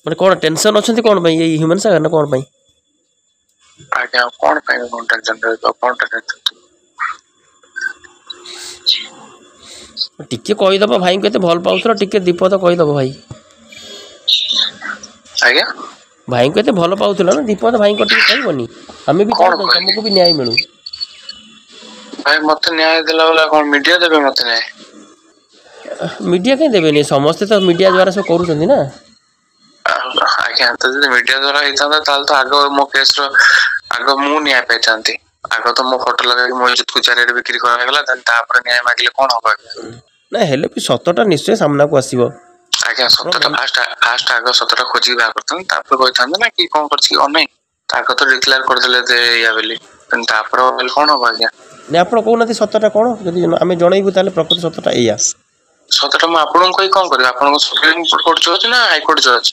ମାନେ କଣ ଟେନସନ ଅଛନ୍ତି କଣ ପାଇଁ ଏଇ ହ୍ୟୁମାନ ସାଗର ନା କଣ ପାଇଁ? ଆଜ୍ଞା କଣ ପାଇଁ କଣ ଟେନସନ ରହିବ କଣଟା ଟେନସନ? ଟିକେ କହିଦବ ଭାଇଙ୍କୁ କେତେ ଭଲ ପାଉଥିଲ ଟିକେ ଦୀପଦ କହିଦବ ଭାଇ। ଆଜ୍ଞା ଭାଇଙ୍କୁ କେତେ ଭଲ ପାଉଥିଲ ନା ଦୀପଦ ଭାଇଙ୍କ ଟିକେ କହିବନି? ଆମେ ବି କଣ ଚାହୁଁଛୁ କହିବି ତମକୁ ବି ନ୍ୟାୟ ମିଳୁ। ଭାଇ ମତେ ନ୍ୟାୟ ଦେଲା ବେଳେ କଣ ମିଡିଆ ଦେବେ ମତେ ନ୍ୟାୟ? ମିଡିଆ କାହିଁ ଦେବେନି ସମସ୍ତେ ତ ମିଡିଆ ଦ୍ଵାରା ସବୁ କରୁଛନ୍ତି ନା। ଆଜ୍ଞା ତ ଯଦି ମିଡିଆ ଦ୍ଵାରା ହେଇଥାନ୍ତା ତାହେଲେ ତ ଆଗ ମୋ କେସର ଆଗ ମୁଁ ନ୍ୟାୟ ପାଇଥାନ୍ତି। ଆଗ ତ ମୋ ଫଟୋ ଲଗେଇକି ମୋ ଇଜ୍ଜତକୁ ଚାରିଆଡେ ବିକ୍ରି କରାଗଲା ତାପରେ ନ୍ୟାୟ ମାଗିଲେ କଣ ହବ? ନା ହେଲେ ବି ସତଟା ନିଶ୍ଚୟ ସାମ୍ନାକୁ ଆସିବ। ଆଜ୍ଞା ସତଟା ଫାଷ୍ଟ ଆଗ ସତଟା ଖୋଜିକି ବାହାର କରିଥାନ୍ତି ତାପରେ କହିଥାନ୍ତେ ନା କି କଣ କରିଛି କଣ ନାହିଁ। ଆଗ ତ ଡିକ୍ଲାର କରିଦେଲେ ଯେ ଏଇଆ ବୋଲି ତାପରେ କଣ ହବ ଆଜ୍ଞା? ଆପଣ କହୁନାହାନ୍ତି ସତଟା କଣ ଯଦି ଆମେ ଜଣେଇବୁ ତାହେଲେ ପ୍ରକୃତ ସତଟା ଏଇଆ। ସତଟା ମୁଁ ଆପଣଙ୍କୁ କହି କଣ କରିବି? ଆପଣଙ୍କ ସୁପ୍ରିମକୋର୍ଟ ଜଜ୍ ନା ହାଇକୋର୍ଟ ଜଜ୍?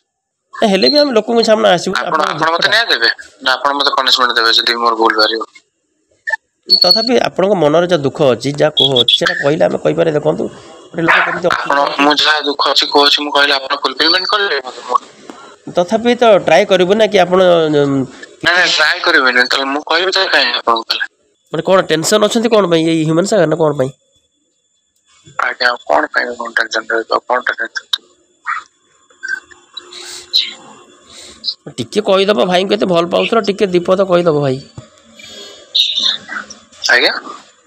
ହେଲେ ବି ଆମେ ଲୋକଙ୍କ ସାମ୍ନା ଆସିବୁ। ଆପଣ ମତେ ନ୍ୟାୟ ଦେବେ ନା ଆପଣ ମତେ ପନିଶମେଣ୍ଟ ଦେବେ ଯଦି ମୋର ଭୁଲ ବାହାରିବ? ତଥାପି ଆପଣଙ୍କ ମନରେ ଯାହା ଦୁଃଖ ଅଛି ଯାହା କୋହ ଅଛି ସେଇଟା କହିଲେ ଆମେ କହିପାରିବା ଦେଖନ୍ତୁ ଗୋଟେ ଲୋକ କେମିତି ମୁଁ ଯାହା ଦୁଃଖ ଅଛି କହୁଛି ମୁଁ କହିଲେ ଆପଣ ଫୁଲଫିଲମେଣ୍ଟ କରିବେ ମତେ? ତଥାପି ତ ଟ୍ରାଏ କରିବୁ ନା କି ଆପଣ ନାଇଁ ଟ୍ରାଏ କରିବେନି ତାହେଲେ ମୁଁ କହିବି ତାହେଲେ କାହିଁ ଆପଣଙ୍କୁ ତାହେଲେ? ମାନେ କଣ ଟେନସନ ଅଛନ୍ତି କଣ ପାଇଁ ଏଇ ହ୍ୟୁମାନ ସାଗର ନା କଣ ପାଇଁ? ଆଜ୍ଞା କଣ ପାଇଁ କଣ ଟେନସନ ରହିବ କଣଟା ଟେନସନ? ଟିକେ କହିଦବ ଭାଇଙ୍କୁ କେତେ ଭଲ ପାଉଥିଲ ଟିକେ ଦୀପଦ କହିଦବ ଭାଇ। ଆଜ୍ଞା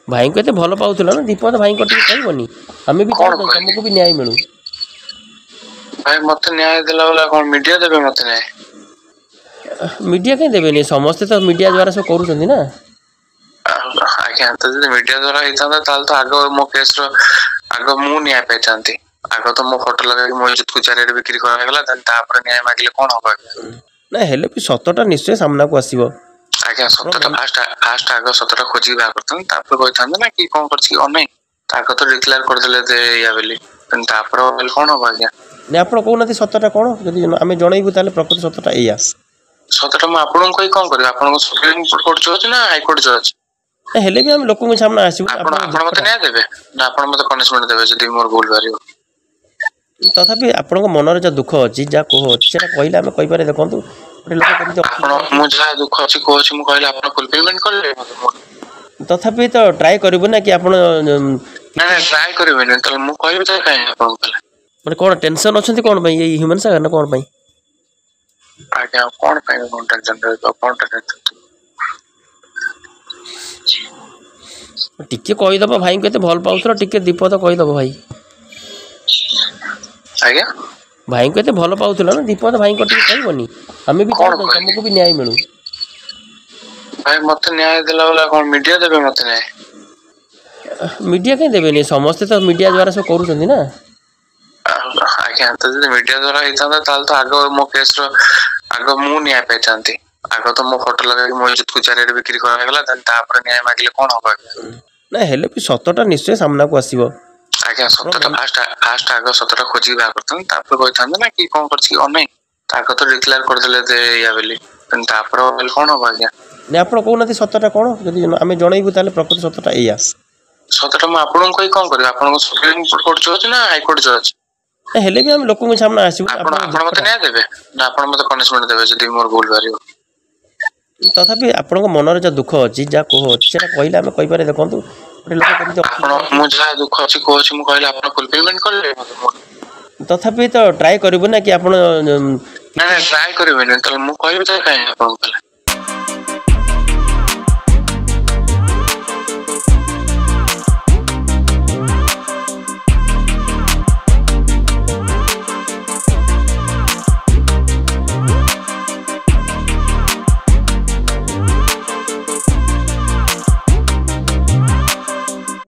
ଭାଇଙ୍କୁ କେତେ ଭଲ ପାଉଥିଲ ନା ଦୀପଦ ଭାଇଙ୍କ ଟିକେ କହିବନି? ଆମେ ବି ଚାହୁଁଛୁ ତମକୁ ବି ନ୍ୟାୟ ମିଳୁ। ଭାଇ ମତେ ନ୍ୟାୟ ଦେଲା ବେଳେ କଣ ମିଡିଆ ଦେବେ ମତେ ନ୍ୟାୟ? ମିଡିଆ କାହିଁ ଦେବେନି ସମସ୍ତେ ତ ମିଡିଆ ଦ୍ଵାରା ସବୁ କରୁଛନ୍ତି ନା। ଆଜ୍ଞା ତ ଯଦି ମିଡିଆ ଦ୍ଵାରା ହେଇଥାନ୍ତା ତାହେଲେ ତ ଆଗ ମୋ କେସର ଆଗ ମୁଁ ନ୍ୟାୟ ପାଇଥାନ୍ତି। ଆଗ ତ ମୋ ଫଟୋ ଲଗେଇକି ମୋ ଇଜ୍ଜତକୁ ଚାରିଆଡେ ବିକ୍ରି କରାଗଲା ତାପରେ ନ୍ୟାୟ ମାଗିଲେ କଣ ହବ? ନା ହେଲେ ବି ସତଟା ନିଶ୍ଚୟ ସାମ୍ନାକୁ ଆସିବ। ଆଜ୍ଞା ସତଟା ଫାଷ୍ଟ ଆଗ ସତଟା ଖୋଜିକି ବାହାର କରିଥାନ୍ତି ତାପରେ କହିଥାନ୍ତେ ନା କି କଣ କରିଛି କଣ ନାହିଁ। ଆଗ ତ ଡିକ୍ଲାର କରିଦେଲେ ଯେ ଏଇଆ ବୋଲି ତାପରେ କଣ ହବ ଆଜ୍ଞା? ଆପଣ କହୁନାହାନ୍ତି ସତଟା କଣ ଯଦି ଆମେ ଜଣେଇବୁ ତାହେଲେ ପ୍ରକୃତ ସତଟା ଏଇଆ। ସତଟା ମୁଁ ଆପଣଙ୍କୁ କହି କଣ କରିବି? ଆପଣଙ୍କ ସୁପ୍ରିମକୋର୍ଟ ଜଜ୍ ନା ହାଇକୋର୍ଟ ଜଜ୍? ହେଲେ ବି ଆମେ ଲୋକଙ୍କ ସାମ୍ନା ଆସିବୁ। ଆପଣ ମତେ ନ୍ୟାୟ ଦେବେ ନା ଆପଣ ମତେ ପନିଶମେଣ୍ଟ ଦେବେ ଯଦି ମୋର ଭୁଲ ବାହାରିବ? ତଥାପି ଆପଣଙ୍କ ମନରେ ଯାହା ଦୁଃଖ ଅଛି ଯାହା କୋହ ଅଛି ସେଇଟା କହିଲେ ଆମେ କହିପାରିବା ଦେଖନ୍ତୁ ଗୋଟେ ଲୋକ କେମିତି ମୁଁ ଯାହା ଦୁଃଖ ଅଛି କହୁଛି ମୁଁ କହିଲେ ଆପଣ ଫୁଲଫିଲମେଣ୍ଟ କରିବେ ମତେ? ତଥାପି ତ ଟ୍ରାଏ କରିବୁ ନା କି ଆପଣ ନାଇଁ ଟ୍ରାଏ କରିବେନି ତାହେଲେ ମୁଁ କହିବି ତାହେଲେ କାହିଁ ଆପଣଙ୍କୁ ତାହେଲେ? ମାନେ କଣ ଟେନସନ ଅଛନ୍ତି କଣ ପାଇଁ ଏଇ ହ୍ୟୁମାନ ସାଗର ନା କଣ ପାଇଁ? ଆଜ୍ଞା କଣ ପାଇଁ କଣ ଟେନସନ ରହିବ କଣଟା ଟେନସନ? ଟିକେ କହିଦବ ଭାଇଙ୍କୁ କେତେ ଭଲ ପାଉଥିଲ ଟିକେ ଦୀପଦ କହିଦବ ଭାଇ। ଆଜ୍ଞା ଭାଇଙ୍କୁ କେତେ ଭଲ ପାଉଥିଲ ନା ଦୀପଦ ଭାଇଙ୍କ ଟିକେ କହିବନି? ଆମେ ବି ଚାହୁଁଛୁ ତମକୁ ବି ନ୍ୟାୟ ମିଳୁ। ଭାଇ ମତେ ନ୍ୟାୟ ଦେଲା ବେଳେ କଣ ମିଡିଆ ଦେବେ ମତେ ନ୍ୟାୟ? ମିଡିଆ କାହିଁ ଦେବେନି ସମସ୍ତେ ତ ମିଡିଆ ଦ୍ଵାରା ସବୁ କରୁଛନ୍ତି ନା। ଆଜ୍ଞା ତ ଯଦି ମିଡିଆ ଦ୍ଵାରା ହେଇଥାନ୍ତା ତାହେଲେ ତ ଆଗ ମୋ କେସର ଆଗ ମୁଁ ନ୍ୟାୟ ପାଇଥାନ୍ତି। ଆଗ ତ ମୋ ଫଟୋ ଲଗେଇକି ମୋ ଇଜ୍ଜତକୁ ଚାରିଆଡେ ବିକ୍ରି କରାଗଲା ତାପରେ ନ୍ୟାୟ ମାଗିଲେ କଣ ହବ? ନା ହେଲେ ବି ସତଟା ନିଶ୍ଚୟ ସାମ୍ନାକୁ ଆସିବ। ଆଜ୍ଞା ସତଟା ଫାଷ୍ଟ ଆଗ ସତଟା ଖୋଜିକି ବାହାର କରିଥାନ୍ତି ତାପରେ କହିଥାନ୍ତେ ନା କି କଣ କରିଛି କଣ ନାହିଁ। ଆଗ ତ ଡିକ୍ଲାର କରିଦେଲେ ଯେ ଏଇଆ ବୋଲି ତାପରେ କଣ ହବ ଆଜ୍ଞା? ଆପଣ କହୁନାହାନ୍ତି ସତଟା କଣ ଯଦି ଆମେ ଜଣେଇବୁ ତାହେଲେ ପ୍ରକୃତ ସତଟା ଏଇଆ। ସତଟା ମୁଁ ଆପଣଙ୍କୁ କହି କଣ କରିବି? ଆପଣଙ୍କ ସୁପ୍ରିମକୋର୍ଟ ଜଜ୍ ନା ହାଇକୋର୍ଟ ଜଜ୍? ହେଲେ ବି ଆମେ ଲୋକଙ୍କ ସାମ୍ନା ଆସିବୁ। ଆପଣ ମତେ ନ୍ୟାୟ ଦେବେ ନା ଆପଣ ମତେ ପନିଶମେଣ୍ଟ ଦେବେ ଯଦି ମୋର ଭୁଲ ବାହାରିବ? ତଥାପି ଆପଣଙ୍କ ମନରେ ଯାହା ଦୁଃଖ ଅଛି ଯାହା କୋହ ଅଛି ସେଇଟା କହିଲେ ଆମେ କହିପାରିବା ଦେଖନ୍ତୁ ଗୋଟେ ଲୋକ କେମିତି ମୁଁ ଯାହା ଦୁଃଖ ଅଛି କହୁଛି ମୁଁ କହିଲେ ଆପଣ ଫୁଲଫିଲମେଣ୍ଟ କରିବେ ମତେ? ତଥାପି ତ ଟ୍ରାଏ କରିବୁ ନା କି ଆପଣ ନାଇଁ ଟ୍ରାଏ କରିବେନି ତାହେଲେ ମୁଁ କହିବି ତାହେଲେ କାହିଁ ଆପଣଙ୍କୁ ତାହେଲେ?